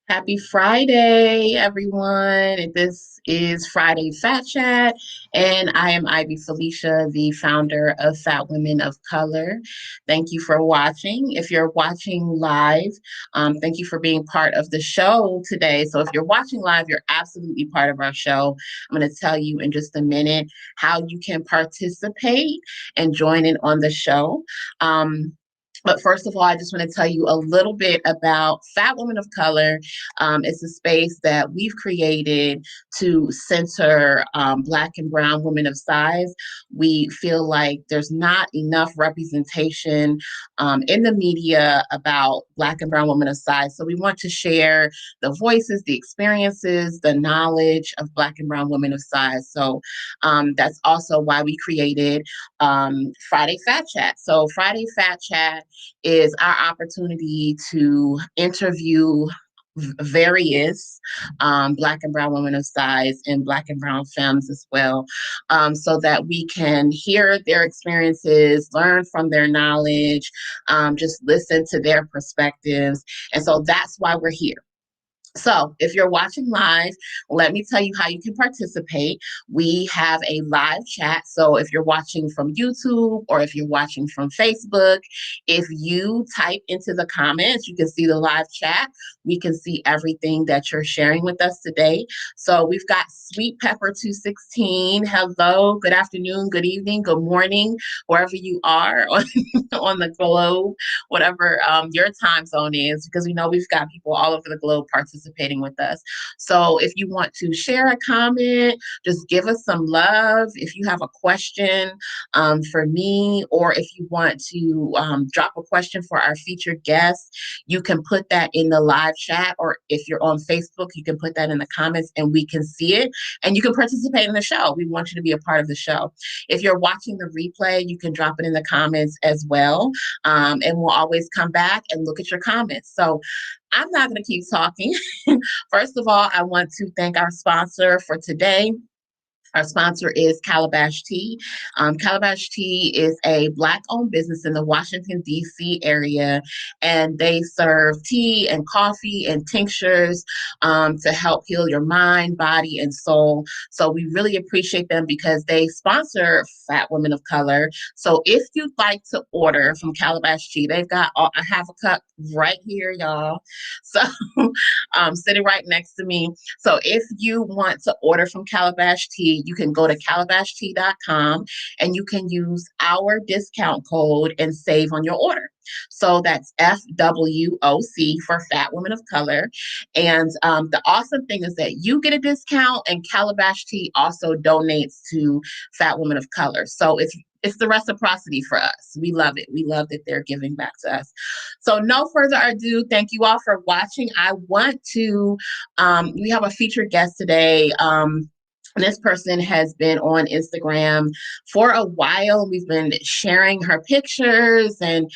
Happy Friday, everyone. This is Friday Fat Chat, and I am Ivy Felicia, the founder of Fat Women of Color. Thank you for watching. If you're watching live, thank you for being part of the show today. So, if you're watching live, you're absolutely part of our show. I'm going to tell you in just a minute how you can participate and join in on the show. But first of all, I just want to tell you a little bit about Fat Women of Color. It's a space that we've created to center Black and Brown women of size. We feel like there's not enough representation in the media about Black and Brown women of size. So we want to share the voices, the experiences, the knowledge of Black and Brown women of size. So that's also why we created Friday Fat Chat. So Friday Fat Chat is our opportunity to interview various Black and Brown women of size and Black and Brown femmes as well, so that we can hear their experiences, learn from their knowledge, just listen to their perspectives. And so that's why we're here. So, if you're watching live, let me tell you how you can participate. We have a live chat. So, if you're watching from YouTube or if you're watching from Facebook, if you type into the comments, you can see the live chat. We can see everything that you're sharing with us today. So, we've got Sweet Pepper 216. Hello, good afternoon, good evening, good morning, wherever you are on the globe, whatever your time zone is, because we know we've got people all over the globe participating with us. So if you want to share a comment, just give us some love. If you have a question for me, or if you want to drop a question for our featured guest, you can put that in the live chat, or if you're on Facebook, you can put that in the comments and we can see it and you can participate in the show. We want you to be a part of the show. If you're watching the replay, you can drop it in the comments as well. And we'll always come back and look at your comments. So I'm not going to keep talking. First of all, I want to thank our sponsor for today. Our sponsor is Calabash Tea. Calabash Tea is a Black-owned business in the Washington, D.C. area, and they serve tea and coffee and tinctures to help heal your mind, body, and soul. So we really appreciate them because they sponsor Fat Women of Color. So if you'd like to order from Calabash Tea, they've got a half a cup right here, y'all. So sitting right next to me. So if you want to order from Calabash Tea, you can go to calabashtea.com and you can use our discount code and save on your order. So that's FWOC for Fat Women of Color. And the awesome thing is that you get a discount and Calabash Tea also donates to Fat Women of Color. So it's the reciprocity for us. We love it. We love that they're giving back to us. So no further ado, thank you all for watching. We have a featured guest today. This person has been on Instagram for a while. We've been sharing her pictures, and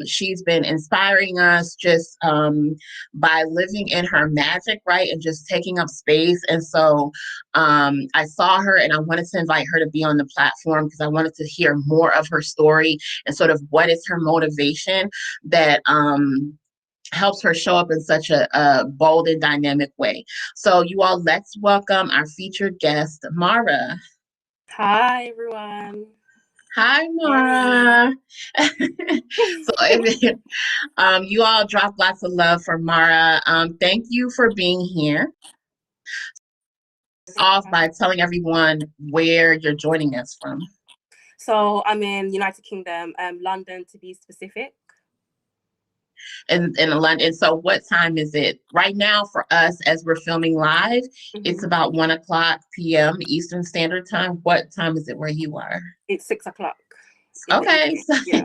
she's been inspiring us just by living in her magic, right? And just taking up space. And so I saw her and I wanted to invite her to be on the platform because I wanted to hear more of her story and sort of what is her motivation that helps her show up in such a bold and dynamic way. So you all, let's welcome our featured guest, Mara. Hi, everyone. Hi, Mara. So you all drop lots of love for Mara. Thank you for being here. Off by telling everyone where you're joining us from. So I'm in United Kingdom, London to be specific. In London. So what time is it right now for us as we're filming live? It's about 1:00 p.m. Eastern Standard Time. What time is it where you are? It's 6:00. Okay. Yeah.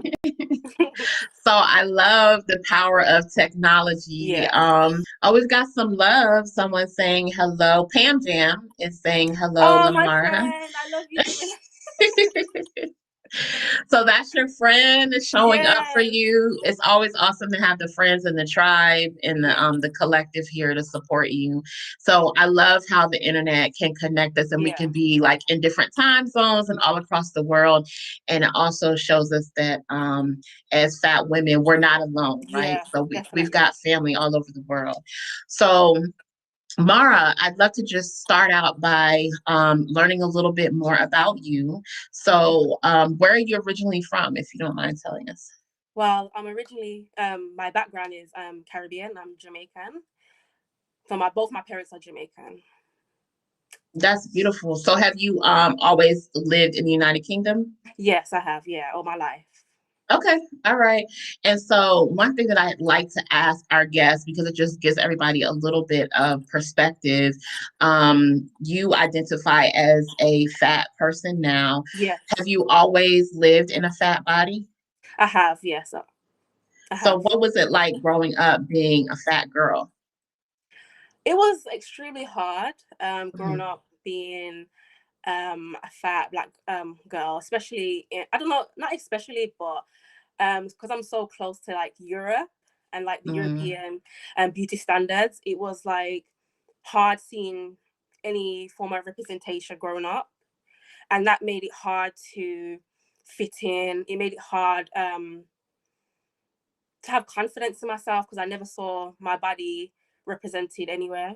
So I love the power of technology. Yeah. We've got some love. Someone saying hello. Pam Jam is saying hello, Oh, Lamara. my friend, I love you. So that's your friend is showing up for Yes. you. It's always awesome to have the friends and the tribe and Yes. the collective here to support you. So I love how the internet can connect us and we Yeah. can be like in different time zones and all across the world. And it also shows us that as fat women, we're not alone, right? Yeah. So we've Definitely. got family all over the world. So Mara, I'd love to just start out by learning a little bit more about you. So, where are you originally from, if you don't mind telling us? Well, I'm originally my background is Caribbean. I'm Jamaican. So my both my parents are Jamaican. That's beautiful. So, have you always lived in the United Kingdom? Yes, I have. Yeah, all my life. Okay, all right. And so, one thing that I'd like to ask our guests, because it just gives everybody a little bit of perspective, you identify as a fat person now. Have Yes, you always lived in a fat body? I have. Yes, I So have. what was it like growing up being a fat girl? It was extremely hard growing Mhm. up being a fat black girl, especially I don't know, not especially, but because I'm so close to like Europe and like the Mm. European beauty standards, it was like hard seeing any form of representation growing up, and that made it hard to fit in. It made it hard to have confidence in myself because I never saw my body represented anywhere.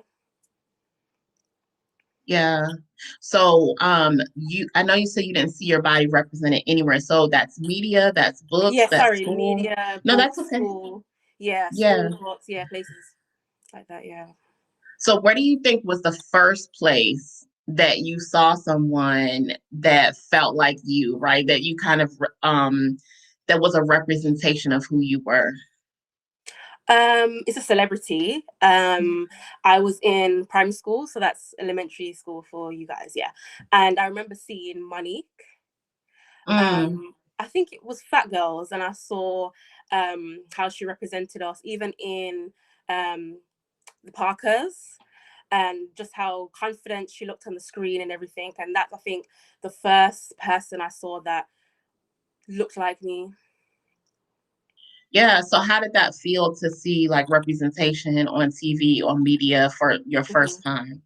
Yeah. So I know you said you didn't see your body represented anywhere. So that's media, that's books, Yeah, that's sorry, school. media, No, that's books, okay. school. Yeah, Yeah. school, books, yeah, places like that, yeah. So where do you think was the first place that you saw someone that felt like you, right? That you kind of that was a representation of who you were? It's a celebrity. I was in primary school, so that's elementary school for you guys, yeah. And I remember seeing Monique. Mm, I think it was Fat Girls, and I saw how she represented us, even in um the Parkers, and just how confident she looked on the screen and everything. And that's, I think, the first person I saw that looked like me. yeah. So how did that feel to see like representation on TV or media for your first Mhm. time?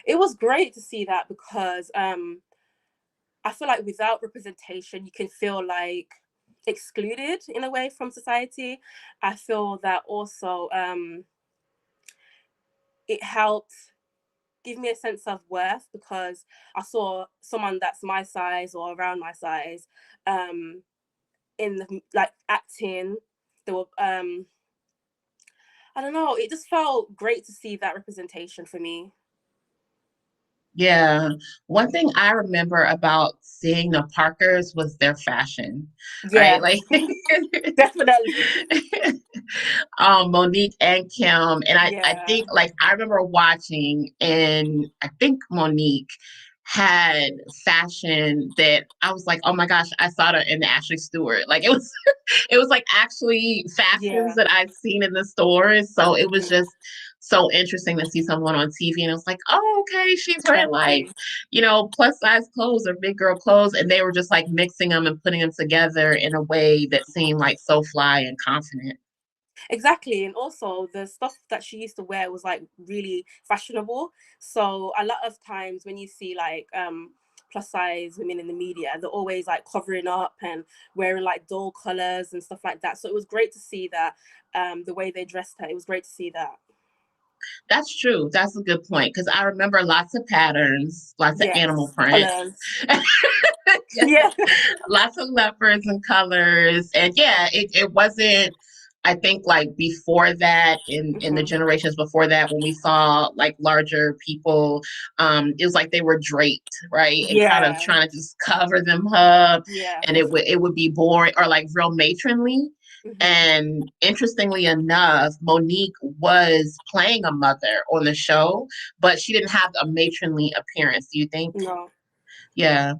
It was great to see that because I feel like without representation, you can feel like excluded in a way from society. I feel that also it helped give me a sense of worth because I saw someone that's my size or around my size um, in the like acting. They were I don't know. It just felt great to see that representation for me. Yeah. One thing I remember about seeing the Parkers was their fashion, right? Yes, Like definitely. Monique and Kim. And I Yeah, think like I remember watching and I think Monique had fashion that I was like, oh my gosh, I saw it in Ashley Stewart. Like it was like actually fashions yeah, that I'd seen in the stores. So it was mhm, just so interesting to see someone on TV and it was like, oh, okay, she's wearing like, exactly. plus size clothes or big girl clothes. And they were just like mixing them and putting them together in a way that seemed like so fly and confident. Exactly. And also the stuff that she used to wear was like really fashionable. So a lot of times when you see like plus size women in the media, they're always like covering up and wearing like dull colors and stuff like that. So it was great to see that the way they dressed her. It was great to see that. That's true. That's a good point because I remember lots of patterns, lots of animal Yes. prints. Colors. Yeah. Lots of leopards and colors. And yeah, it wasn't, I think like before that, in the Hmm. generations before that, when we saw like larger people, it was like they were draped, right? And kind of Yeah. trying to just cover them up. Yeah, And it definitely. would be boring or like real matronly. Hmm. And interestingly enough, Monique was playing a mother on the show, but she didn't have a matronly appearance. Do you think? No. Yeah,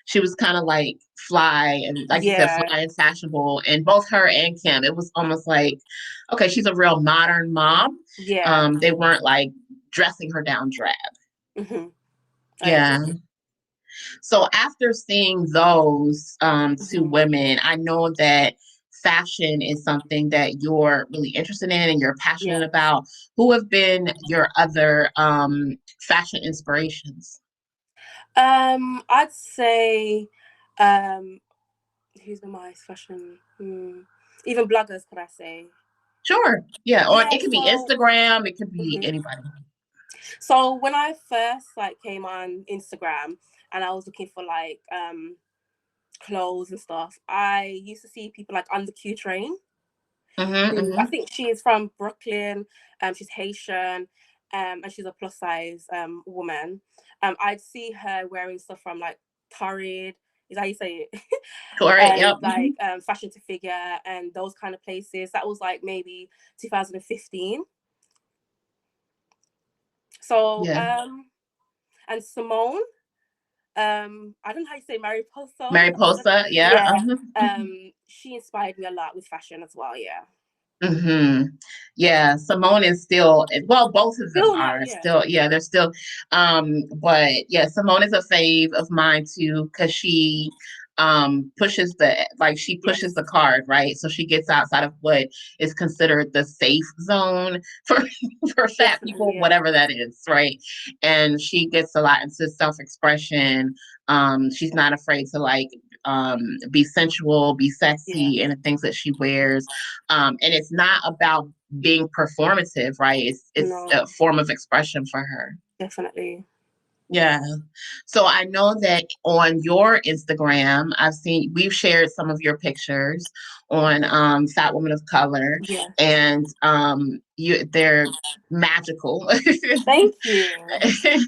she was kind of like fly and, like you said, Yeah. fly and fashionable. And both her and Kim, it was almost like, okay, she's a real modern mom. Yeah. They weren't like dressing her down drab. Hmm. I Yeah. agree. So after seeing those two Mhm. women, I know that fashion is something that you're really interested in and you're passionate Yeah. about. Who have been your other fashion inspirations? I'd say, um, who's been my fashion? Even bloggers, could I say? Sure. Yeah. Or Yeah. it could be So, Instagram, it could be mhm. anybody. So when I first like came on Instagram and I was looking for like clothes and stuff, I used to see people like on the Q train. Mm-hmm, Who I mm-hmm. think she is from Brooklyn. She's Haitian, and she's a plus size woman. I'd see her wearing stuff from like Torrid, is that how you say it? Correct. And Yep. like Fashion to Figure and those kind of places. That was like maybe 2015. So Yeah. and Simone, I don't know how you say Mariposa. Mariposa. Yeah. Yeah. Uh-huh. She inspired me a lot with fashion as well. Yeah. Hmm. Yeah, Simone is still well, both of them Still not. are Yeah. still, yeah, they're still but yeah, Simone is a fave of mine too because she pushes she pushes Yes. the card, right? So she gets outside of what is considered the safe zone for for fat Definitely. people, Yeah. whatever that is, right? And she gets a lot into self-expression. She's not afraid to be sensual, be Yeah. sexy in the things that she wears, and it's not about being performative, right? It's No. a form of expression for her. Definitely. Yeah. So I know that on your Instagram, we've shared some of your pictures on Fat Woman of Color, Yeah. and they're magical. Thank you.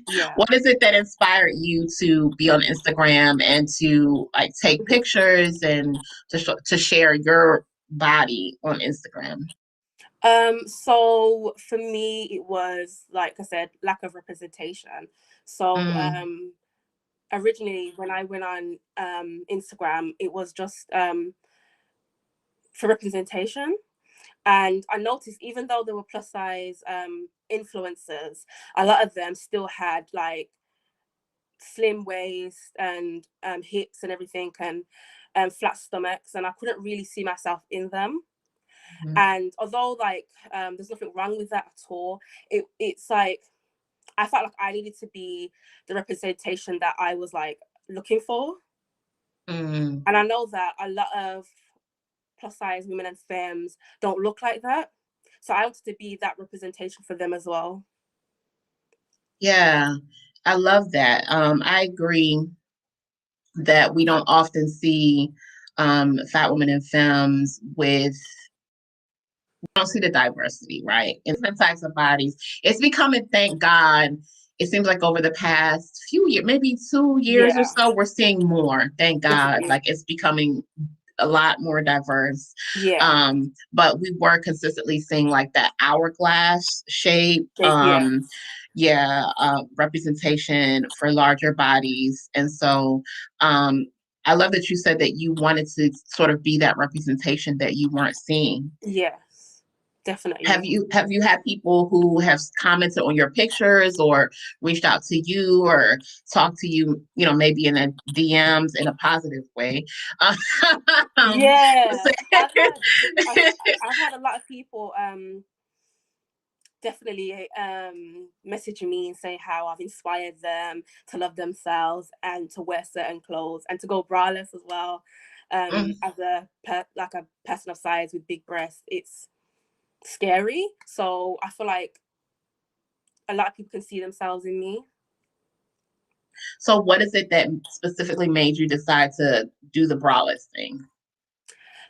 Yeah. What is it that inspired you to be on Instagram and to like take Mhm. pictures and to share your body on Instagram? So for me, it was like I said, lack of representation. So Mm, originally, when I went on Instagram, it was just for representation. And I noticed even though there were plus size influencers, a lot of them still had like slim waist and hips and everything and flat stomachs, and I couldn't really see myself in them. mhm, And although like there's nothing wrong with that at all, it's like I felt like I needed to be the representation that I was like looking for. mm. And I know that a lot of plus size women and femmes don't look like that. So I wanted to be that representation for them as well. Yeah, I love that. I agree that we don't often see fat women and femmes with don't see the diversity, right? In different types of bodies. It's becoming, thank God, it seems like over the past few years, maybe 2 years or Yeah, so, we're seeing more. Thank God. definitely. Like it's becoming a lot more diverse. Yeah, But we were consistently seeing like that hourglass shape. yeah, Yeah, representation for larger bodies. And so um, I love that you said that you wanted to sort of be that representation that you weren't seeing. yes, definitely. Have you had people who have commented on your pictures or reached out to you or talked to you, maybe in a DMs in a positive way? Um, Yeah, I've had a lot of people definitely messaging me and say how I've inspired them to love themselves and to wear certain clothes and to go braless as well. mm, As like a person of size with big breasts, it's scary. So I feel like a lot of people can see themselves in me so what is it that specifically made you decide to do the braless thing?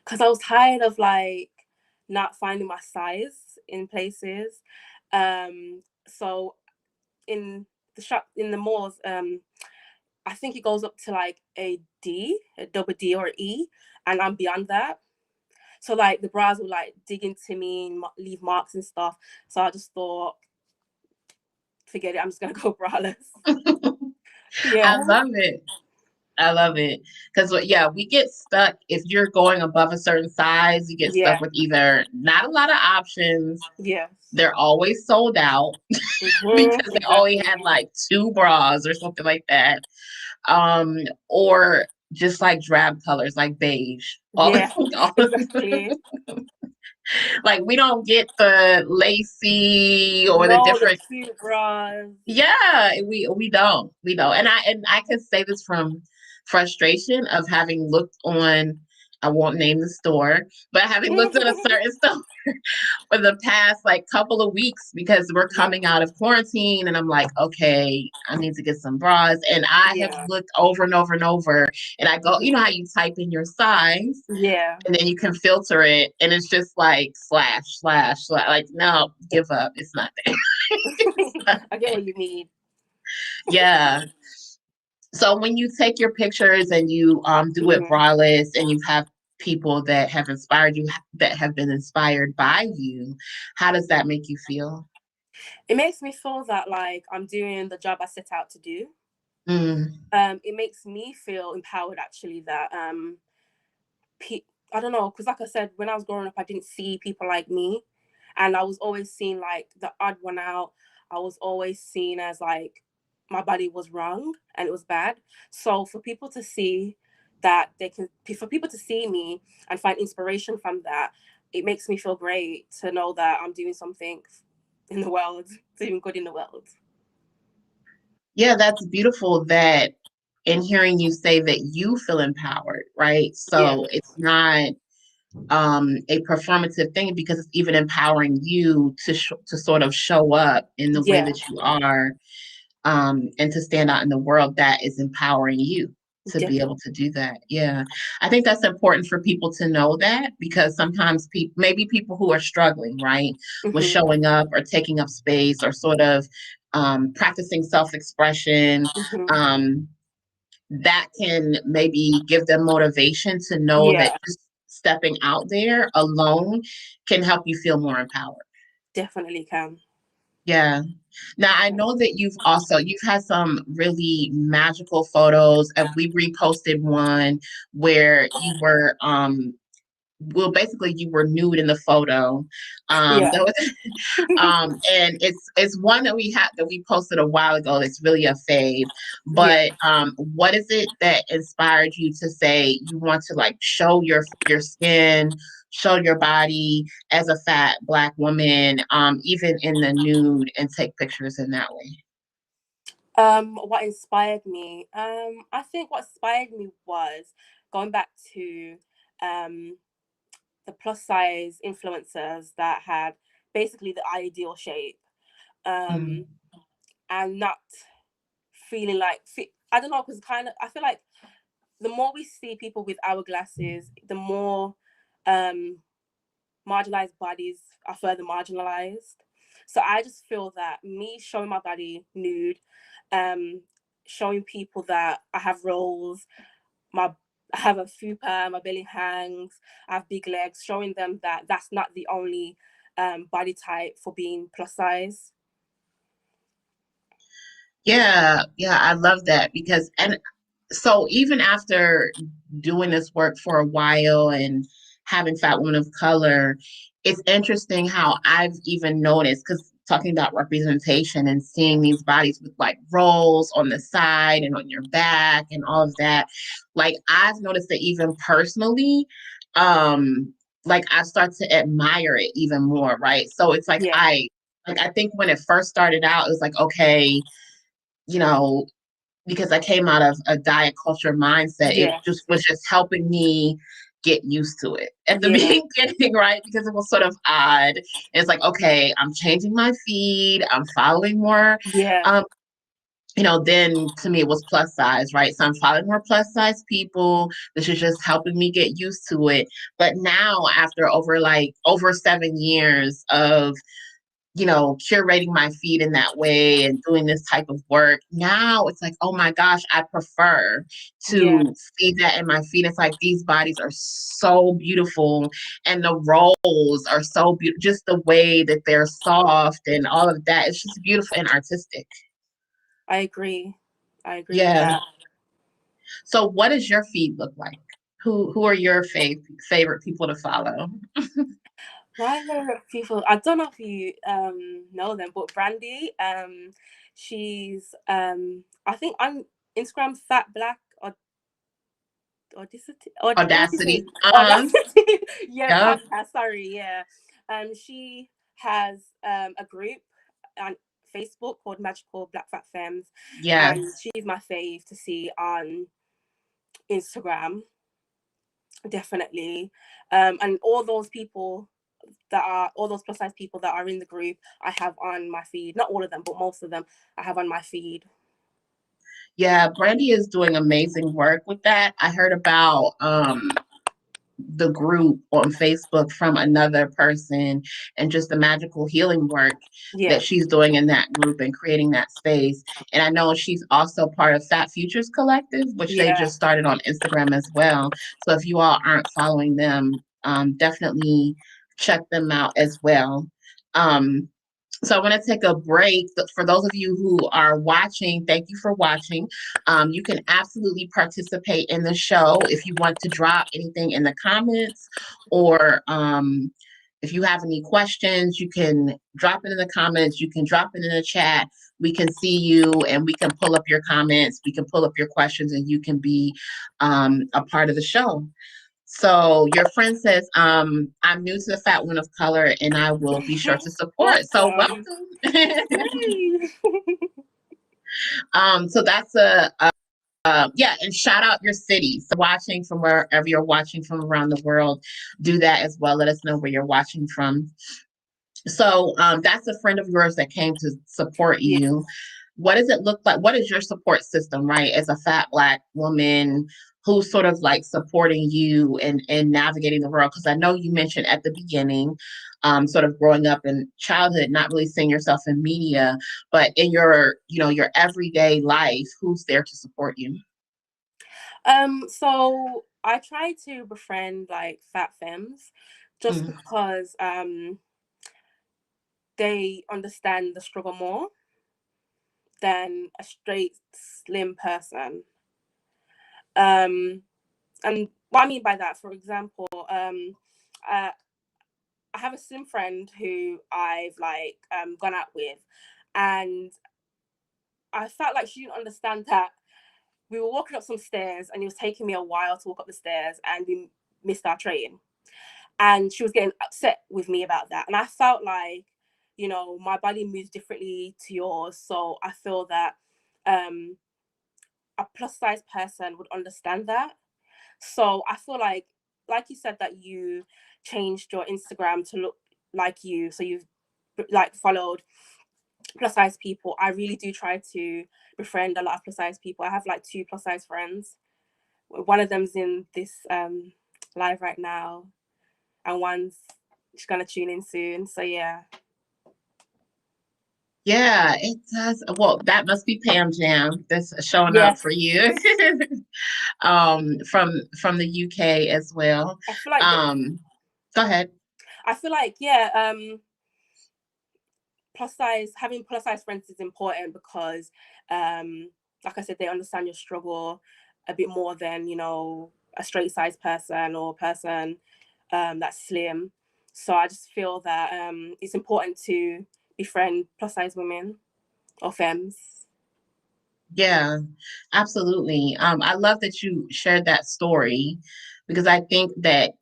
because I was tired of like not finding my size in places. So in the shop in the malls, I think it goes up to like a D, a double D or E, and I'm beyond that. So like the bras will like dig into me and leave marks and stuff. So I just thought, forget it, I'm just gonna go braless. I Yeah. love it. I love it. Because, yeah, we get stuck. If you're going above a certain size, you get stuck Yeah. with either not a lot of options, Yes. they're always sold out because they only Exactly. had like two bras or something like that. Or just like drab colors like beige. All, Yeah. all Exactly. like we don't get the lacy or the No, the different. cute bras. Yeah, we don't. And I can say this from frustration of having looked on. I won't name the store, but having looked at a certain store for the past like couple of weeks because we're Yeah. coming out of quarantine, and I'm like, okay, I need to get some bras, and I have Yeah. looked over and over and over, and I go, you Mhm. know how you type in your size, Yeah. and then you can filter it, and it's just like slash slash slash. Like, no, give up. It's not there. It's not- I get what you mean. yeah. So when you take your pictures and you do it Mhm. braless, and you have people that have inspired you, that have been inspired by you, how does that make you feel? It makes me feel that like I'm doing the job I set out to do. Mm, It makes me feel empowered actually that I don't know, because like I said, when I was growing up, I didn't see people like me, and I was always seen like the odd one out. I was always seen as like my body was wrong and it was bad. So for people to see that for people to see me and find inspiration from that, it makes me feel great to know that I'm doing something in the world, doing good in the world. yeah, that's beautiful that in hearing you say that you feel empowered, right? Yeah, So it's not a performative thing because it's even empowering you to sort of show up in the way yeah, that you are, and to stand out in the world. That is empowering you to be able definitely. to do that. Yeah, I think that's important for people to know that because sometimes people, maybe people who are struggling, right, with Hmm. showing up or taking up space or sort of practicing self-expression. Hmm. Um, that can maybe give them motivation to know that Yeah, just stepping out there alone can help you feel more empowered. definitely can. Yeah. Now I know that you've had some really magical photos, and we reposted one where you were well, basically you were nude in the photo. Yeah, That was and it's one that we posted a while ago that's really a fave. yeah. But what is it that inspired you to say you want to like show your skin, show your body as a fat black woman, even in the nude, and take pictures in that way? What inspired me? I think what inspired me was going back to um the plus size influencers that had basically the ideal shape. Um, Mm. and not feeling like I don't know, because kind of I feel like the more we see people with hourglasses, the more um marginalized bodies are further marginalized. So I just feel that me showing my body nude, um, showing people that I have rolls, my I have a fupa, my belly hangs, I have big legs, showing them that that's not the only body type for being plus size. Yeah, yeah, I love that because, and so even after doing this work for a while and having Fat Women of Color, it's interesting how I've even noticed, because talking about representation and seeing these bodies with like rolls on the side and on your back and all of that, like I've noticed that even personally, um, like I start to admire it even more, right? So it's like Yeah, I think when it first started out, it was like, okay, you know, because I came out of a diet culture mindset, it yeah, just was just helping me get used to it at the yeah, beginning, right? Because it was sort of odd. It's like, okay, I'm changing my feed, I'm following more. yeah, Um, then to me it was plus size, right? So I'm following more plus size people. This is just helping me get used to it. But now, after over 7 years of curating my feed in that way and doing this type of work. Now it's like, oh my gosh, I prefer yeah. to see that in my feed. It's like these bodies are so beautiful and the rolls are so beautiful. Just the way that they're soft and all of that. It's just beautiful and artistic. I agree. I agree with Yeah. that. So what does your feed look like? Who are your favorite people to follow? My favorite people, I don't know if you know them, but Brandy, she's I think on Instagram Fat Black or Audacity or what do you say? Audacity. Audacity. Yeah, Yep. podcast, sorry, yeah. She has a group on Facebook called Magical Black Fat Femmes, and Yes. she's my fave to see on Instagram, definitely. And all those people that are all those plus size people that are in the group, I have on my feed. Not all of them, but most of them I have on my feed. Yeah, Brandy is doing amazing work with that. I heard about the group on Facebook from another person and just the magical healing work Yeah, that she's doing in that group and creating that space. And I know she's also part of Fat Futures Collective, which they yeah. just started on Instagram as well. So if you all aren't following them, definitely check them out as well. Um, so I want to take a break. For those of you who are watching, thank you for watching. You can absolutely participate in the show if you want to drop anything in the comments, or if you have any questions, you can drop it in the comments. You can drop it in the chat. We can see you and we can pull up your comments. We can pull up your questions and you can be a part of the show. So your friend says, I'm new to the Fat Woman of Color and I will be sure to support. So Welcome. welcome. Yay. So that's yeah, and shout out your city. So watching from wherever you're watching from around the world, do that as well. Let us know where you're watching from. So that's a friend of yours that came to support Yeah. you. What does it look like? What is your support system, right? As a fat Black woman who's sort of like supporting you and navigating the world? Because I know you mentioned at the beginning, sort of growing up in childhood, not really seeing yourself in media, but in your, your everyday life, who's there to support you? So I try to befriend like fat femmes just Mm, because they understand the struggle more than a straight slim person. Um and what I mean by that, for example, uh, I have a slim friend who I've like gone out with, and I felt like she didn't understand that we were walking up some stairs and it was taking me a while to walk up the stairs and we missed our train. And she was getting upset with me about that. And I felt like, my body moves differently to yours. So I feel that a plus size person would understand that. So I feel like you said, that you changed your Instagram to look like you. So you've like followed plus size people. I really do try to befriend a lot of plus size people. I have like two plus size friends. One of them's in this live right now, and one's she's gonna tune in soon. So yeah. yeah, it does. Well, that must be Pam Jam that's showing up Yes. for you. From the UK as well. I feel like yes. Go ahead. I feel like yeah, plus size having plus size friends is important because like I said, they understand your struggle a bit more than, a straight size person or person that's slim. So I just feel that it's important to befriend plus size women or femmes. Yeah, absolutely. I love that you shared that story because I think that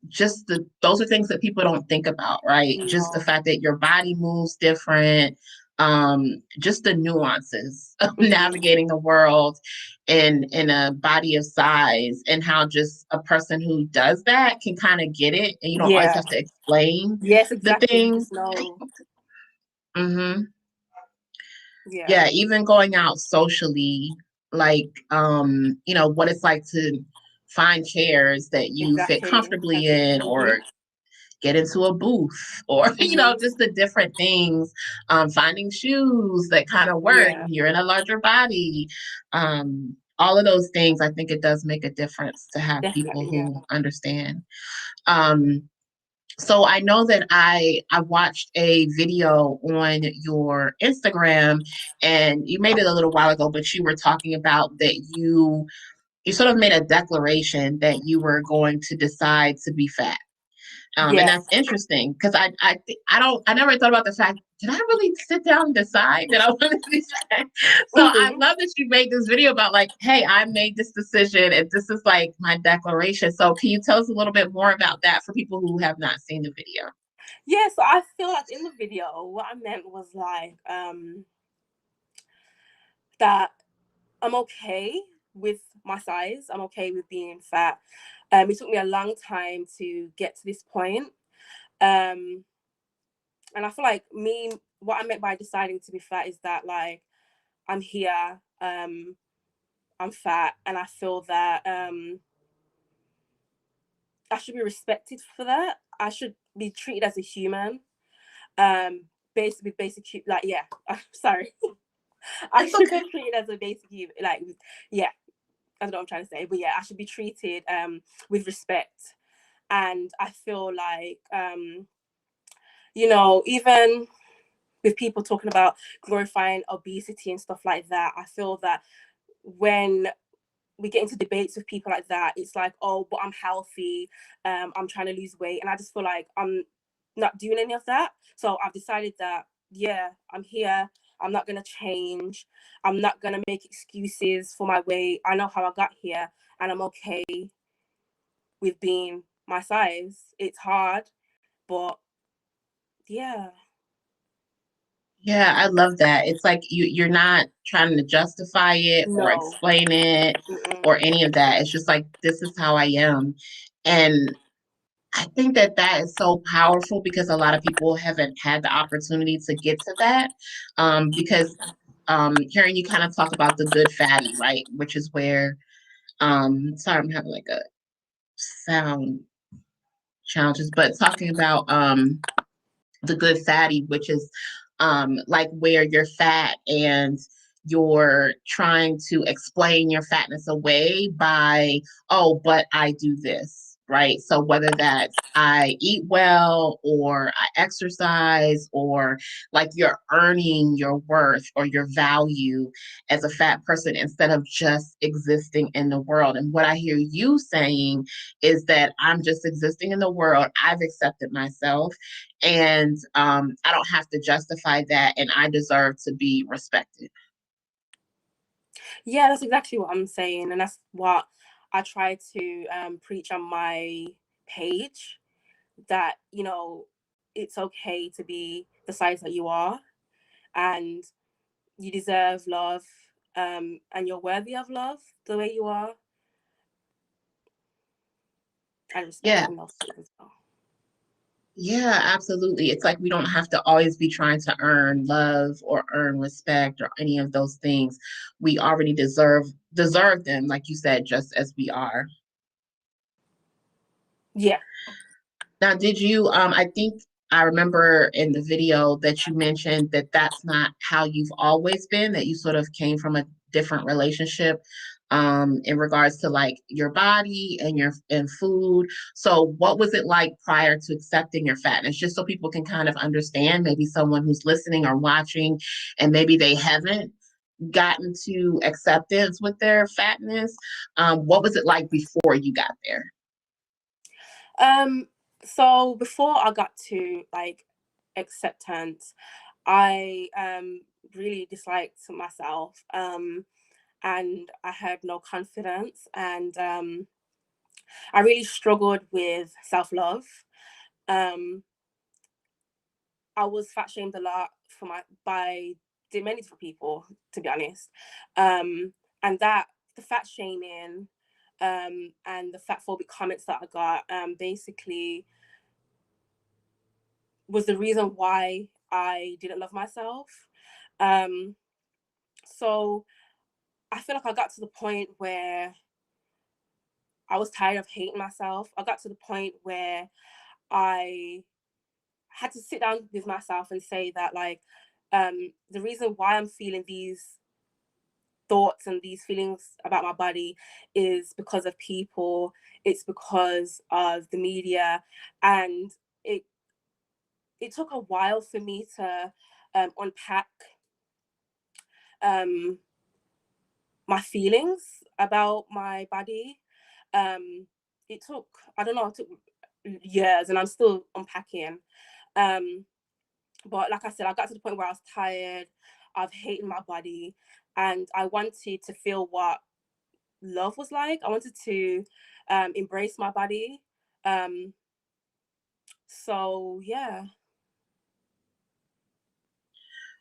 just those are things that people don't think about, right? Just the No. fact that your body moves different, just the nuances of Mm-hmm. navigating the world in a body of size, and how just a person who does that can kind of get it, and you don't always Yeah. have to explain Yes, the exactly. You thing. just know. Hmm. Yeah. Yeah, even going out socially, like what it's like to find chairs that you fit Exactly. comfortably Exactly. in, Mm-hmm. or get into a booth, or Mm-hmm. just the different things, finding shoes that kind of work. Yeah. You're in a larger body, all of those things. I think it does make a difference to have people Definitely. Yeah. who understand. um, so I know that I watched a video on your Instagram, and you made it a little while ago, but you were talking about that you you sort of made a declaration that you were going to decide to be fat. And Yeah. that's interesting because I never thought about the fact, did I really sit down and decide that I wanted to be fat? So I Hmm. love that you made this video about like, hey, I made this decision and this is like my declaration. So can you tell us a little bit more about that for people who have not seen the video? Yeah, so I feel like in the video, what I meant was like that I'm okay with my size. I'm okay with being fat. It took me a long time to get to this point. Um, and I feel like what I meant by deciding to be fat is that like I'm here, I'm fat, and I feel that I should be respected for that. I should be treated as a human. Basically, like yeah. Sorry, I It's should okay. be treated as a basic human. Like yeah, I don't know what I'm trying to say, but yeah, I should be treated with respect. And I feel like even with people talking about glorifying obesity and stuff like that, I feel that when we get into debates with people like that, it's like, oh, but I'm healthy, I'm trying to lose weight, and I just feel like I'm not doing any of that. So I've decided that yeah, I'm here. I'm not gonna change. I'm not gonna make excuses for my weight. I know how I got here, and I'm okay with being my size. It's hard, but yeah, Yeah, I love that. It's like you're not trying to justify it or no. explain it Mm-mm. or any of that. It's just like this is how I am. And I think that that is so powerful because a lot of people haven't had the opportunity to get to that. Because hearing you kind of talk about the good fatty, right? Which is where sorry, I'm having like a sound challenges, but talking about the good fatty, which is like where you're fat and you're trying to explain your fatness away by, oh, but I do this, right? So whether that's I eat well or I exercise or like you're earning your worth or your value as a fat person instead of just existing in the world. And what I hear you saying is that I'm just existing in the world. I've accepted myself and I don't have to justify that, and I deserve to be respected. Yeah, that's exactly what I'm saying, and that's what I try to preach on my page. That it's okay to be the size that you are, and you deserve love, and you're worthy of love the way you are, and respect Yeah, in those things as well. yeah, absolutely. It's like we don't have to always be trying to earn love or earn respect or any of those things. We already deserve them, like you said, just as we are. Yeah. Now, did you, I think I remember in the video that you mentioned that that's not how you've always been, that you sort of came from a different relationship in regards to like your body and your and food. So what was it like prior to accepting your fatness? Just so people can kind of understand, maybe someone who's listening or watching and maybe they haven't gotten to acceptance with their fatness. What was it like before you got there? Um. So before I got to like acceptance, I really disliked myself. And I had no confidence, and I really struggled with self love. Um, I was fat shamed a lot by many different people, to be honest. Um, and that the fat shaming, and the fat phobic comments that I got, basically was the reason why I didn't love myself. Um, so I feel like I got to the point where I was tired of hating myself. I got to the point where I had to sit down with myself and say that like the reason why I'm feeling these thoughts and these feelings about my body is because of people, it's because of the media, and it it took a while for me to unpack um my feelings about my body. It took, I don't know, it took years, and I'm still unpacking. But like I said, I got to the point where I was tired of hating my body, and I wanted to feel what love was like. I wanted to embrace my body. So yeah.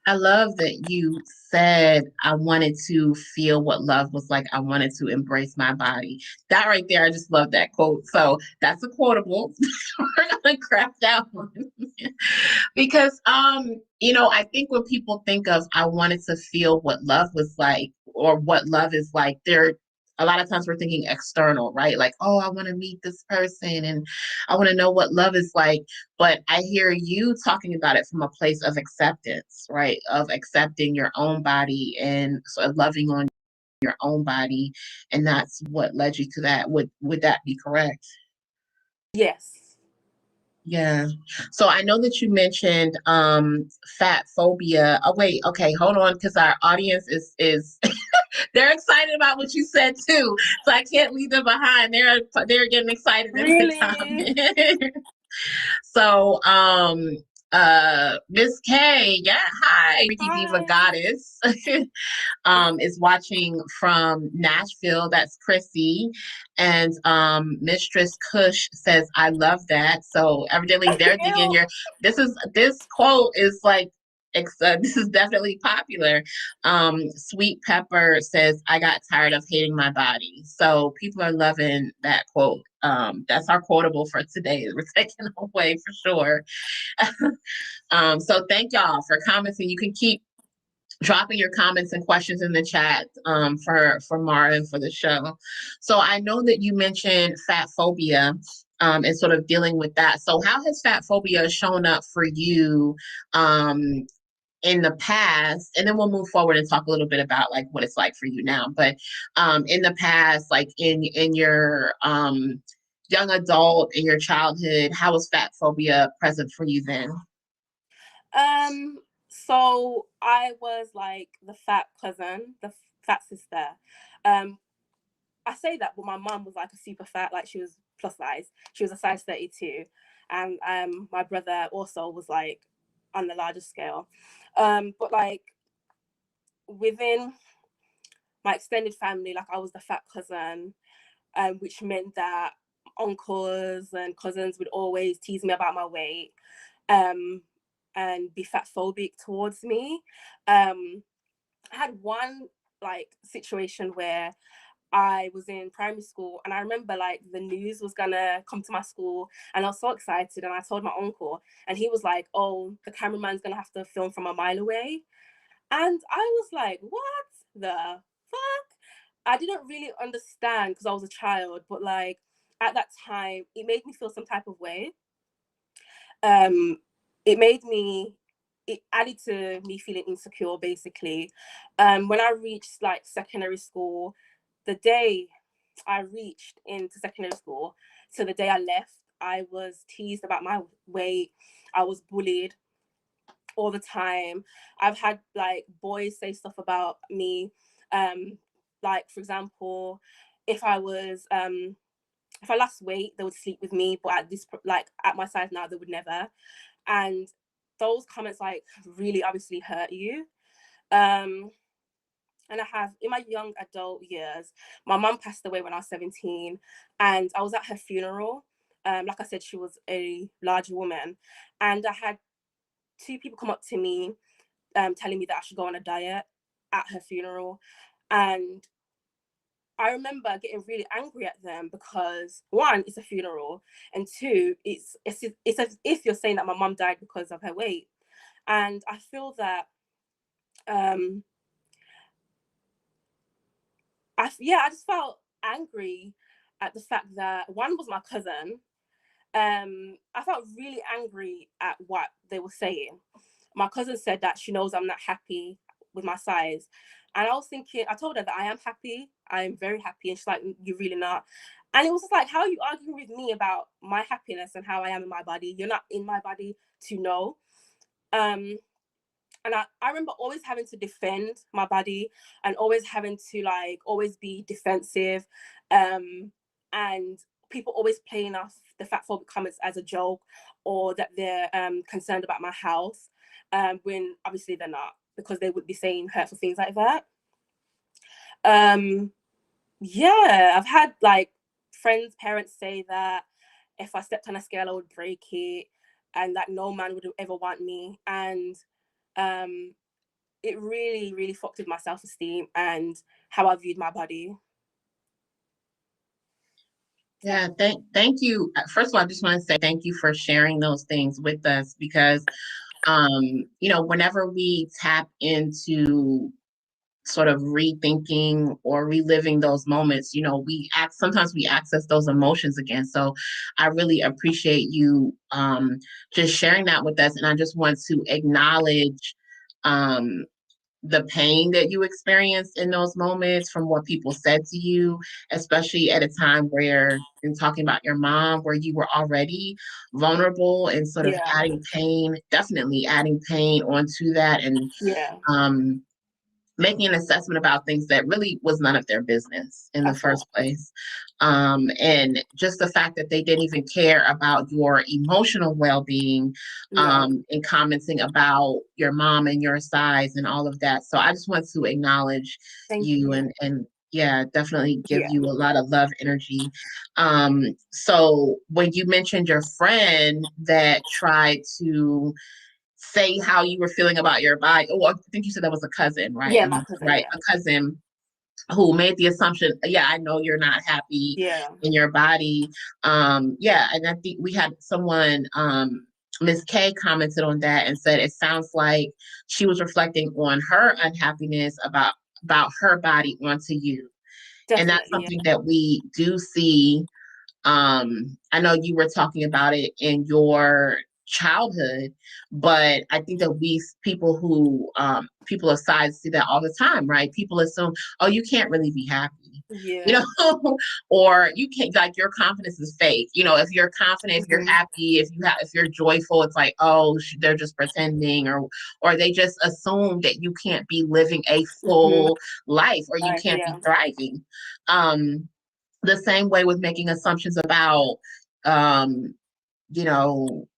I love that you said I wanted to feel what love was like. I wanted to embrace my body. That right there, I just love that quote. So that's a quotable. We're gonna craft that one. Because I think when people think of I wanted to feel what love was like or what love is like, they're a lot of times we're thinking external, right? Like, oh, I want to meet this person and I want to know what love is like. But I hear you talking about it from a place of acceptance, right? Of accepting your own body and sort of loving on your own body. And that's what led you to that. Would that be correct? Yes. Yeah. So I know that you mentioned fat phobia. Oh wait, okay, hold on, because our audience is they're excited about what you said too. So I can't leave them behind. They're getting excited in the Really? comments. So Miss K, yeah, hi, Freaky Diva Hi. Goddess. Is watching from Nashville. That's Chrissy. And Mistress Cush says, I love that. So evidently they're digging Ew. your this quote is like this is definitely popular. Sweet Pepper says, I got tired of hating my body. So people are loving that quote. That's our quotable for today. We're taking away for sure. So thank y'all for commenting. You can keep dropping your comments and questions in the chat for Mara and for the show. So I know that you mentioned fat phobia and sort of dealing with that. So how has fat phobia shown up for you in the past? And then we'll move forward and talk a little bit about like what it's like for you now. But in the past, like in your young adult, in your childhood, how was fat phobia present for you then? So I was like the fat cousin, the fat sister. Um, I say that, but my mum was like a super fat, like she was plus size. She was a size 32, and my brother also was like on the larger scale. But like within my extended family, like I was the fat cousin, which meant that uncles and cousins would always tease me about my weight, um, and be fat phobic towards me. I had one like situation where I was in primary school, and I remember like the news was gonna come to my school, and I was so excited, and I told my uncle, and he was like, oh, the cameraman's gonna have to film from a mile away. And I was like, what the fuck? I didn't really understand because I was a child, but like at that time it made me feel some type of way. um it made me, it added to me feeling insecure basically. When I reached like secondary school, the day I reached into secondary school to the day I left, I was teased about my weight. I was bullied all the time. I've had like boys say stuff about me. Like for example, if I was if I lost weight, they would sleep with me, but at this like at my size now, they would never. And those comments like really obviously hurt you. Um, and I have in my young adult years, my mum passed away when I was 17, and I was at her funeral. Like I said, she was a large woman, and I had two people come up to me, telling me that I should go on a diet at her funeral. And I remember getting really angry at them because one, it's a funeral, and two, it's as if you're saying that my mum died because of her weight. And I feel that um I just felt angry at the fact that one was my cousin. I felt really angry at what they were saying. My cousin said that she knows I'm not happy with my size. And I was thinking, I told her that I am happy. I am very happy. And she's like, you're really not. And it was just like, how are you arguing with me about my happiness and how I am in my body? You're not in my body to know. Um, And I remember always having to defend my body and always having to like always be defensive, and people always playing off the fat phobic comments as a joke, or that they're concerned about my health, when obviously they're not, because they would be saying hurtful things like that. Yeah, I've had like friends, parents say that if I stepped on a scale I would break it, and that no man would ever want me. And it really, really fucked with my self-esteem and how I viewed my body. Yeah, thank you. First of all, I just want to say thank you for sharing those things with us because whenever we tap into sort of rethinking or reliving those moments, sometimes we access those emotions again. So I really appreciate you just sharing that with us. And I just want to acknowledge um the pain that you experienced in those moments from what people said to you, especially at a time where, in talking about your mom, where you were already vulnerable and sort of Yeah. adding pain, definitely adding pain onto that. And Yeah. um, making an assessment about things that really was none of their business in the At all. first place. And just the fact that they didn't even care about your emotional well-being, Yeah. and commenting about your mom and your size and all of that. So I just want to acknowledge Thank you, you. and yeah, definitely give Yeah. you a lot of love energy. So when you mentioned your friend that tried to say how you were feeling about your body. Oh, I think you said that was a cousin, right? Yeah, my cousin. Right, Yeah. a cousin who made the assumption, yeah, I know you're not happy Yeah. in your body. Yeah, and I think we had someone, Miss K commented on that and said it sounds like she was reflecting on her unhappiness about her body onto you. And that's Definitely. something that we do see. I know you were talking about it in your childhood, but I think that people of size see that all the time, right? People assume, oh, you can't really be happy, you Yeah. know, or you can't, like, your confidence is fake. If you're confident, if you're Mm-hmm. happy, if you're joyful, it's like, oh, they're just pretending, or they just assume that you can't be living a Mm-hmm. full life, or you Right. can't be Yeah. thriving. The same way with making assumptions about um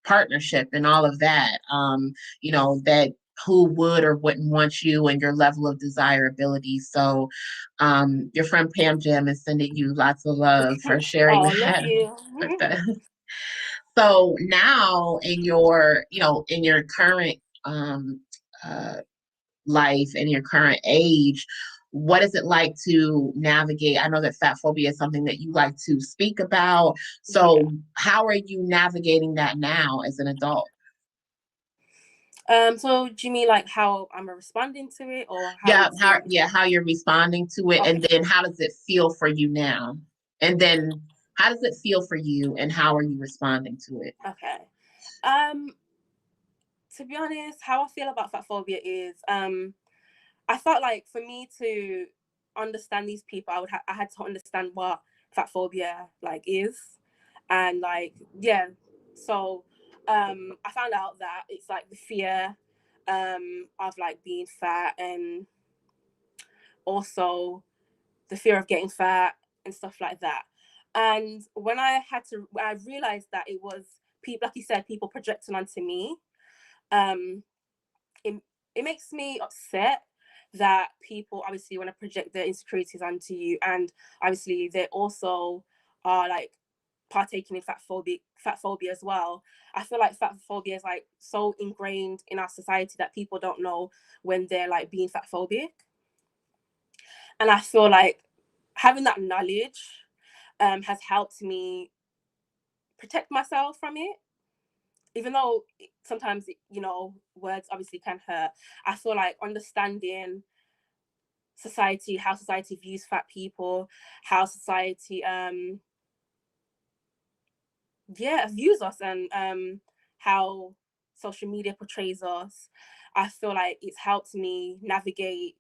partnership and all of that, that who would or wouldn't want you and your level of desirability. So your friend Pam Jam is sending you lots of love for sharing Oh, love that you. with us. So now in your current um uh life and your current age, what is it like to navigate? I know that fat phobia is something that you like to speak about. Yeah. So how are you navigating that now as an adult? So do you mean like how I'm responding to it, or how Yeah, it's been? how you're responding to it, Okay. and then how does it feel for you now? And then how does it feel for you, and how are you responding to it? Okay. Um, to be honest, how I feel about fat phobia is, I felt like for me to understand these people, I had to understand what fat phobia like is, and like yeah. So I found out that it's like the fear of like being fat, and also the fear of getting fat and stuff like that. And when I realized that it was people, like you said, people projecting onto me, um, it, it makes me upset that people obviously want to project their insecurities onto you, and obviously they also are like partaking in fat phobia as well. I feel like fat phobia is like so ingrained in our society that people don't know when they're like being fat phobic. And I feel like having that knowledge has helped me protect myself from it. Even though sometimes, words obviously can hurt, I feel like understanding society, how society views fat people, how society, views us, and how social media portrays us, I feel like it's helped me navigate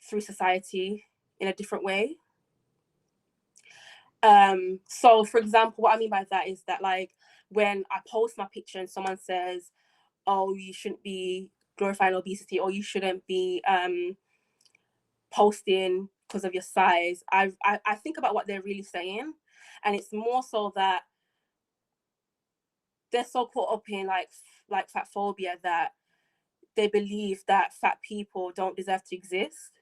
through society in a different way. So for example, what I mean by that is that like when I post my picture and someone says, oh, you shouldn't be glorifying obesity, or you shouldn't be posting because of your size. I think about what they're really saying, and it's more so that they're so caught up in like fat phobia that they believe that fat people don't deserve to exist,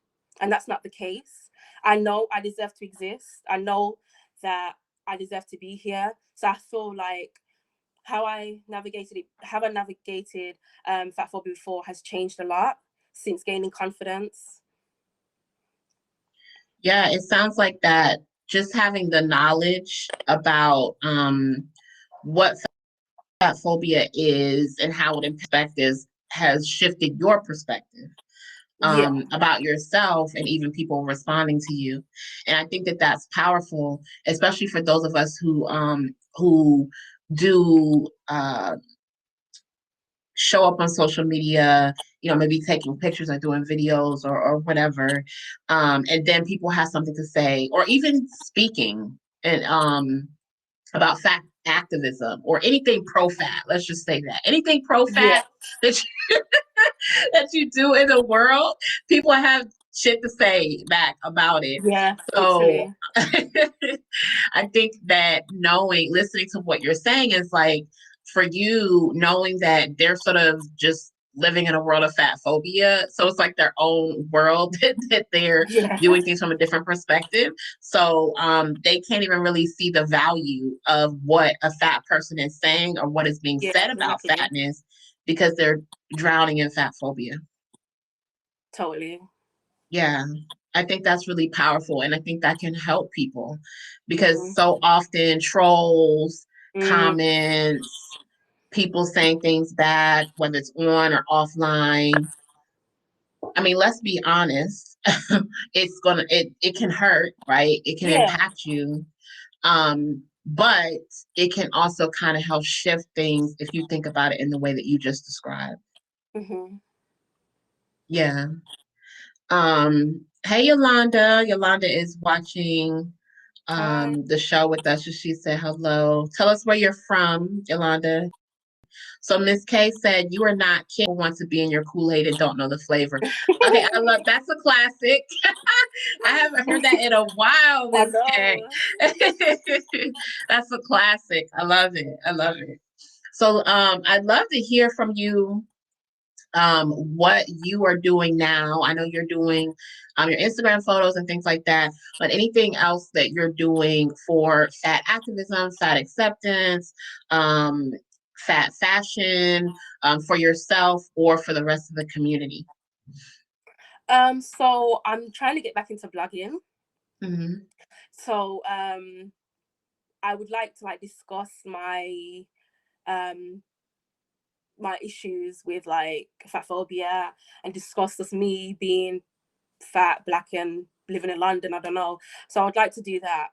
and that's not the case. I know I deserve to exist. I know that I deserve to be here. So I feel like how I navigated fat phobia before has changed a lot since gaining confidence. Yeah, it sounds like that. Just having the knowledge about what fat phobia is and how it impacts has shifted your perspective Yeah. about yourself and even people responding to you. And I think that that's powerful, especially for those of us who do show up on social media, you know, maybe taking pictures or doing videos or whatever. And then people have something to say, or even speaking and about fat activism or anything pro fat. Let's just say that anything pro Yeah. fat that you, that you do in the world, people have shit to say back about it. Yeah, So literally. I think that listening to what you're saying is like for you, knowing that they're sort of just living in a world of fat phobia. So it's like their own world that they're Yeah. viewing things from a different perspective. So they can't even really see the value of what a fat person is saying or what is being Yeah, said about exactly. fatness because they're drowning in fat phobia. Totally. Yeah, I think that's really powerful. And I think that can help people because Mm-hmm. so often trolls, Mm, comments, people saying things back, whether it's on or offline. I mean, let's be honest. It can hurt, right? It can yeah. impact you. But it can also kind of help shift things if you think about it in the way that you just described. Mm-hmm. Yeah. Hey Yolanda. Yolanda is watching Hi. the show with us. She said hello. Tell us where you're from, Yolanda. So Miss K said you are not kidding. Want to be in your Kool-Aid and don't know the flavor. Okay, I love that's a classic. I haven't heard that in a while, I Miss K. know. That's a classic. I love it. I love it. So I'd love to hear from you what you are doing now. I know you're doing your Instagram photos and things like that, but anything else that you're doing for fat activism, fat acceptance, um, fat fashion for yourself or for the rest of the community? So I'm trying to get back into blogging. Mm-hmm. So I would like to like discuss um my issues with like fat phobia and discuss just me being fat, black, and living in London. I don't know. So I'd like to do that.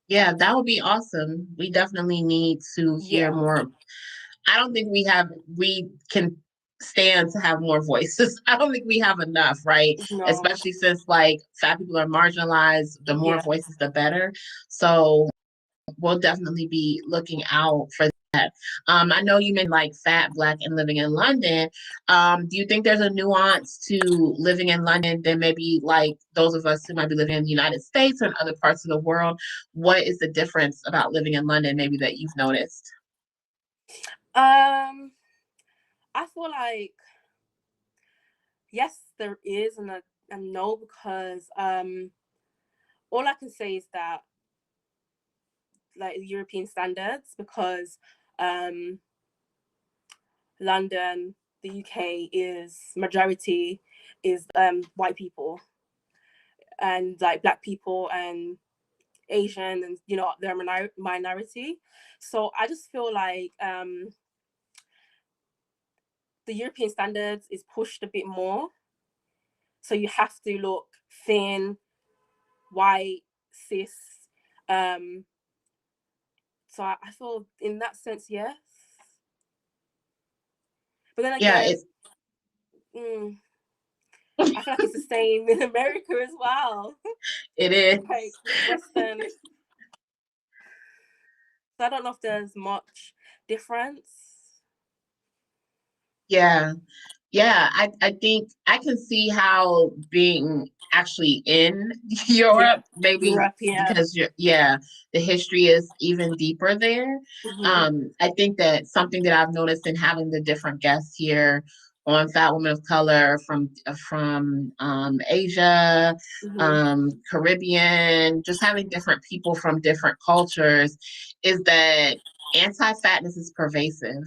Yeah, that would be awesome. We definitely need to hear Yeah. more. I don't think we can stand to have more voices. I don't think we have enough, right? No. Especially since like fat people are marginalized, the more Yeah. voices, the better. So we'll definitely be looking out for that. I know you meant like fat, black, and living in London. Do you think there's a nuance to living in London than maybe like those of us who might be living in the United States or in other parts of the world? What is the difference about living in London maybe that you've noticed? Um, I feel like yes, there is, and no, because all I can say is that like European standards, because um London, the UK is majority is white people and like black people and Asian, and you know they're a minority. So I just feel like the European standards is pushed a bit more. So you have to look thin, white, cis. Um, so I feel in that sense, yes. But then Yeah, again, I feel like it's the same in America as well. it is. Like Western. So I don't know if there's much difference. Yeah. Yeah, I think I can see how being actually in Yeah, Europe, maybe Europe. Yeah. because yeah, the history is even deeper there. Hmm. I think that something that I've noticed in having the different guests here on Fat Women of Color from Asia, Hmm. Caribbean, just having different people from different cultures, is that anti-fatness is pervasive,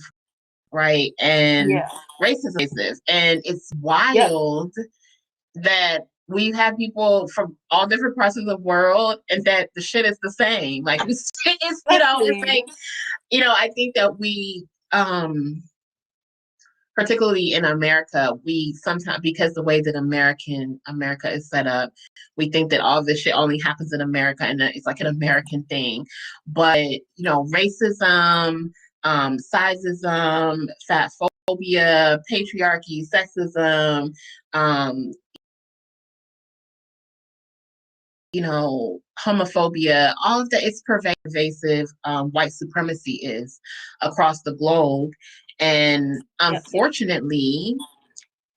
right? And Yeah. racism, and it's Yep. wild that we have people from all different parts of the world and that the shit is the same. Like it's it's Exactly. like, I think that we particularly in America, we sometimes, because the way that America is set up, we think that all this shit only happens in America and that it's like an American thing. But racism, sizeism, fat phobia, patriarchy, sexism, um, homophobia, all of that, it's pervasive. White supremacy is across the globe. And Yep. unfortunately,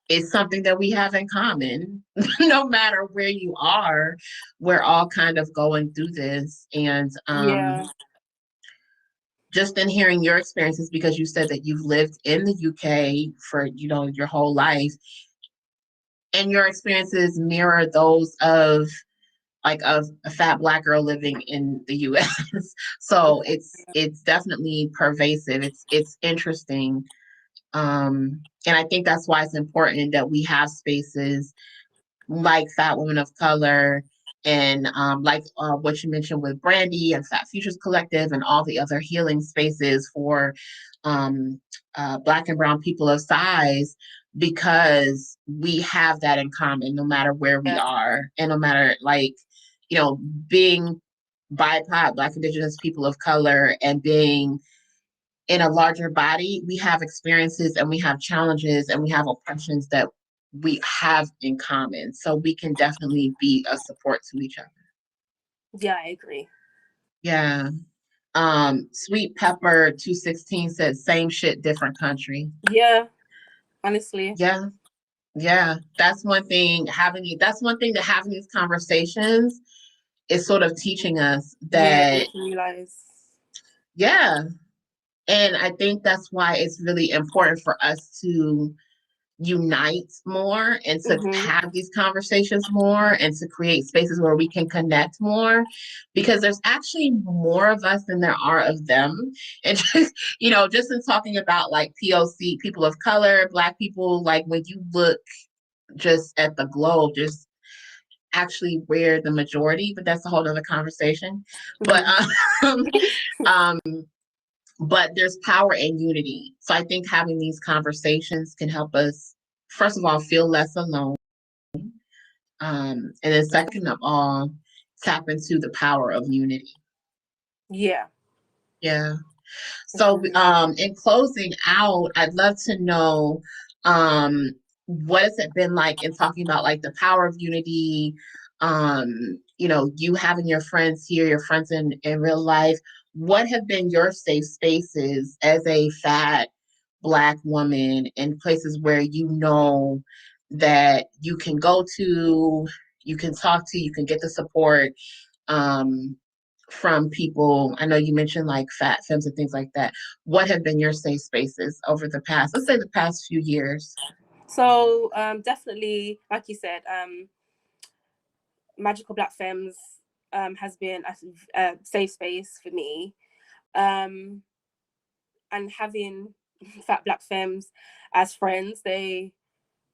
it's something that we have in common. No matter where you are, we're all kind of going through this. And Yeah. just in hearing your experiences, because you said that you've lived in the UK for, your whole life, and your experiences mirror those of a fat Black girl living in the US. So it's definitely pervasive. It's interesting. And I think that's why it's important that we have spaces like Fat Women of Color and like what you mentioned with Brandy and Fat Futures Collective and all the other healing spaces for um, Black and Brown people of size, because we have that in common no matter where we Yeah. are, and no matter, like, being BIPOC, Black Indigenous people of color, and being in a larger body, we have experiences and we have challenges and we have oppressions that we have in common. So we can definitely be a support to each other. Yeah, I agree. Yeah. Sweet Pepper 216 said same shit, different country. Yeah, honestly. Yeah. Yeah. That's one thing that having these conversations is sort of teaching us Yeah, it that, makes me realize. yeah. And I think that's why it's really important for us to unite more and to Hmm. have these conversations more and to create spaces where we can connect more, because there's actually more of us than there are of them. And just, just in talking about like POC, people of color, Black people, like when you look just at the globe, just actually we're the majority, but that's a whole other conversation. But Hmm. um but there's power in unity. So I think having these conversations can help us, first of all, feel less alone. And then second of all, tap into the power of unity. Yeah. Yeah. So Agree. in closing out, I'd love to know, um, what has it been like in talking about like the power of unity, you having your friends here, your friends in real life. What have been your safe spaces as a fat Black woman in places where that you can go to, you can talk to, you can get the support um, from people? I know you mentioned like fat femmes and things like that. What have been your safe spaces over the past, let's say the past few years? So definitely, like you said, Magical Black Femmes has been a safe space for me. Um, and having fat Black femmes as friends, they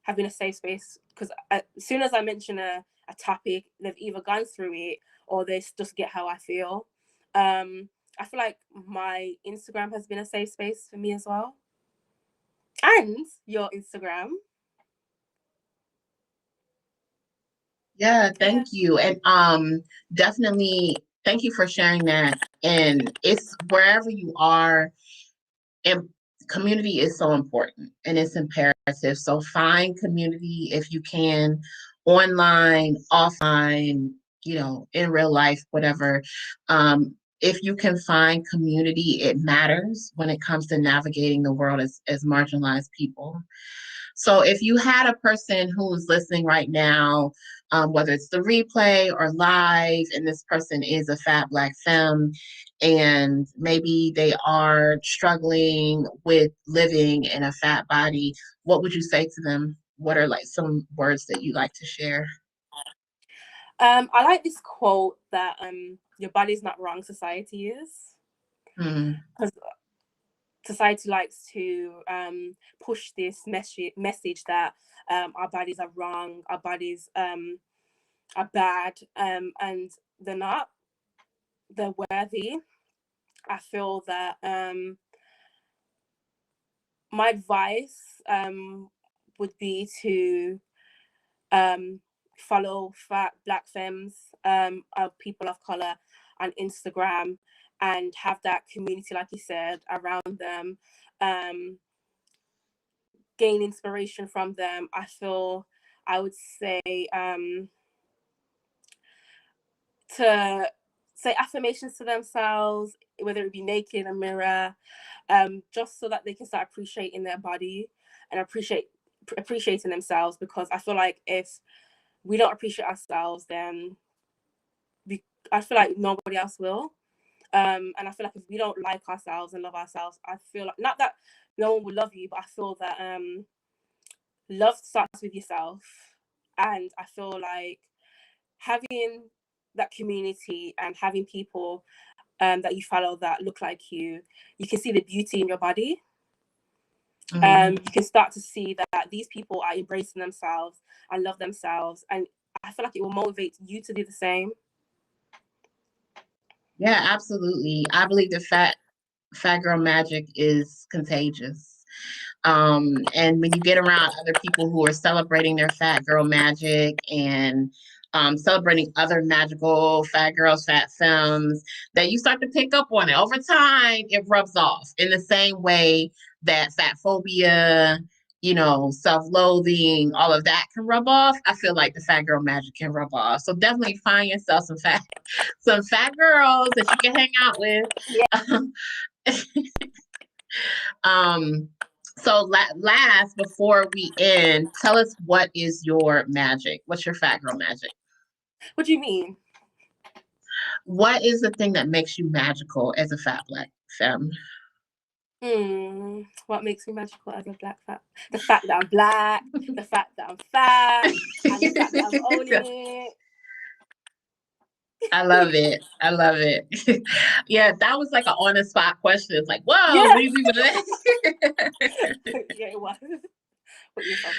have been a safe space because as soon as I mention a topic, they've either gone through it or they just get how I feel. I feel like my Instagram has been a safe space for me as well. And your Instagram. Yeah, Yeah. thank you. And definitely thank you for sharing that. And it's wherever you are, and community is so important and it's imperative. So find community if you can, online, offline, in real life, whatever. if you can find community, it matters when it comes to navigating the world as marginalized people. So if you had a person who's listening right now, whether it's the replay or live, and this person is a fat Black femme, and maybe they are struggling with living in a fat body, what would you say to them? What are like some words that you like to share? I like this quote that your body's not wrong, society is. Hmm. Because society likes to push this message that our bodies are wrong, our bodies are bad, and they're not. They're worthy. I feel that my advice would be to follow fat Black femmes, people of color on Instagram, and have that community, like you said, around them. Um, Gain inspiration from them. I would say to say affirmations to themselves, whether it be naked in a mirror, just so that they can start appreciating their body and appreciating themselves. Because I feel like if we don't appreciate ourselves, then I feel like nobody else will. And I feel like if we don't like ourselves and love ourselves, I feel like, not that no one will love you, but I feel that love starts with yourself. And I feel like having that community and having people that you follow that look like you can see the beauty in your body. Hmm. You can start to see that these people are embracing themselves and love themselves. And I feel like it will motivate you to do the same. Yeah, absolutely. I believe that fat girl magic is contagious. And when you get around other people who are celebrating their fat girl magic and celebrating other magical fat girls, fat femmes, that you start to pick up on it. Over time, it rubs off in the same way that fat phobia, self-loathing, all of that can rub off. I feel like the fat girl magic can rub off. So definitely find yourself some fat girls that you can hang out with. Yeah. um, so last, before we end, tell us, what is your magic? What's your fat girl magic? What do you mean? What is the thing that makes you magical as a fat Black femme? What makes me magical as a Black fat? The fact that I'm Black, the fact that I'm fat, and the fact that I'm owning it. I love it. I love it. Yeah, that was like an on the spot question. It's like, whoa, Yeah. what do you mean by that? Yeah, it was. Put yourself.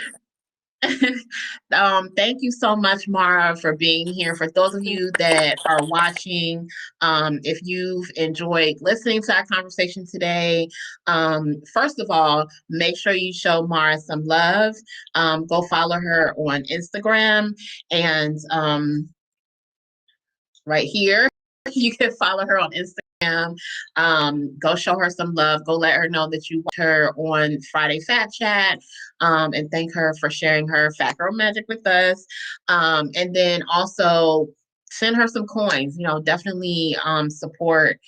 Thank you so much, Mara, for being here. For those of you that are watching, if you've enjoyed listening to our conversation today, first of all, make sure you show Mara some love. Go follow her on Instagram, and right here, you can follow her on Instagram. Go show her some love. Go let her know that you watched her on Friday Fat Chat, and thank her for sharing her fat girl magic with us. And then also send her some coins. Definitely support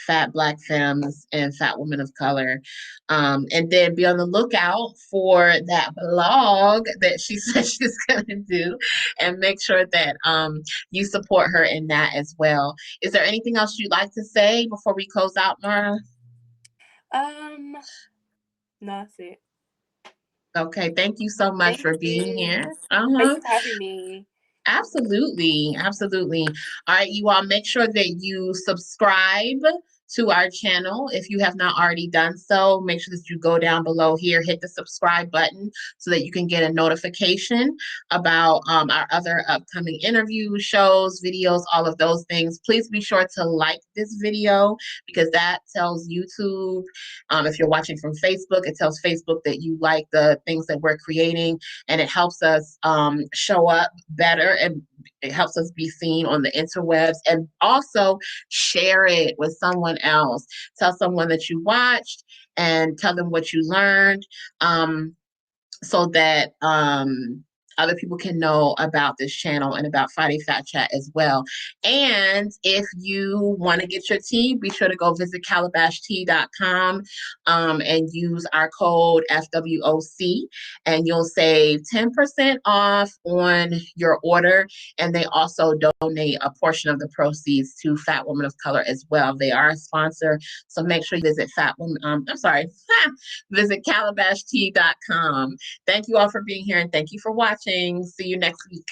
fat Black femmes and fat women of color. And then be on the lookout for that blog that she said she's going to do, and make sure that you support her in that as well. Is there anything else you'd like to say before we close out, Mara? No, that's it. Okay, thank you so much Thank for being you. here. Thank Uh-huh. you for having me. Absolutely. Absolutely. All right, you all, make sure that you subscribe to our channel. If you have not already done so, make sure that you go down below here, hit the subscribe button so that you can get a notification about our other upcoming interviews, shows, videos, all of those things. Please be sure to like this video, because that tells YouTube, if you're watching from Facebook, it tells Facebook that you like the things that we're creating, and it helps us show up better, and it helps us be seen on the interwebs. And also share it with someone else. Tell someone that you watched, and tell them what you learned, so that other people can know about this channel and about Friday Fat Chat as well. And if you want to get your tea, be sure to go visit calabashtea.com and use our code FWOC, and you'll save 10% off on your order. And they also donate a portion of the proceeds to Fat Women of Color as well. They are a sponsor, so make sure you visit Fat Women. I'm sorry, visit calabashtea.com. Thank you all for being here and thank you for watching. See you next week.